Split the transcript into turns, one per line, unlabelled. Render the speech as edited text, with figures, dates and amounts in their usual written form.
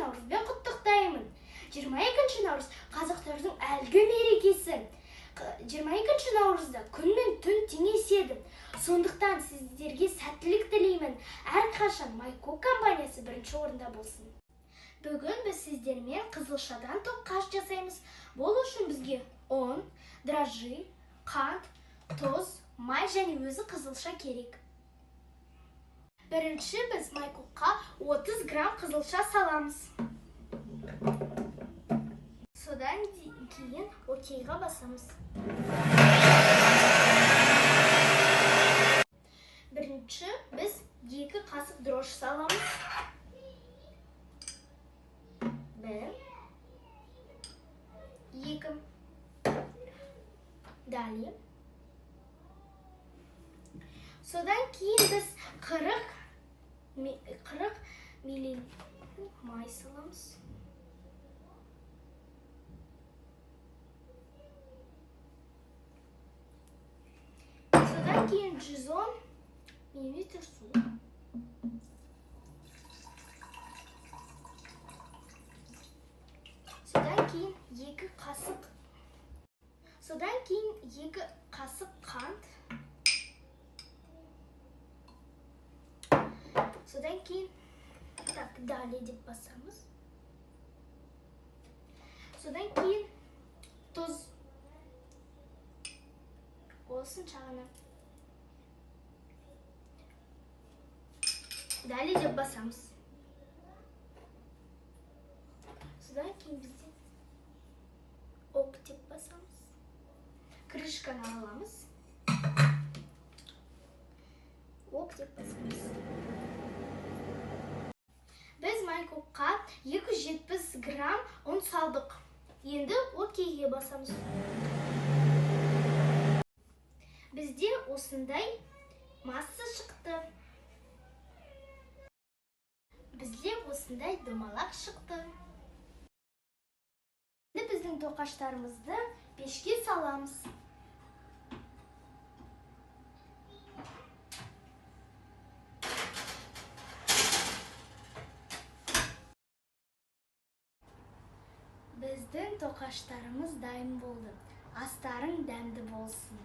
наурызбен құттықтаймын. 22 наурыз қазақтардың әлгі мерекесі. 22 наурызда күн мен түн теңеседі. Сондықтан сіздерге сәттілік тілеймін. Әрқашан Майко компаниясы бірінші орында болсын. Бүгін біз сіздермен қызылшадан тоқаш жасаймыз. Бұл үшін бізге ұн, дрожжи, қант, тұз, май және өзі қызылша керек. Бірінші біз майкоққа 30 грамм қызылша саламыз. Содан кейін окейға басамыз. Бірінші біз 2 қасық дрожж саламыз. 1, 2. Далее. Содан кейін біз 40 мл май саламыз. Содан кейін 110 мл су. Содан кейін 2 қасық. Содан кейін 2 қасық қант. Содан кейін далее деп басамыз. Содан кейін тұз. Осынша ғана. Далее деп басамыз. Содан кейін бізде ок деп басамыз. Крышканы аламыз. Ок деп басамыз. Біз майкоққа 270 грамм ұн салдық. Енді окейге басамыз. Бізде осындай масса шықты. Бізде осындай домалақ шықты. Енді біздің тоқаштарымызды пешке саламыз. Біздің тоқаштарымыз дайын болды. Астарың дәмді болсын.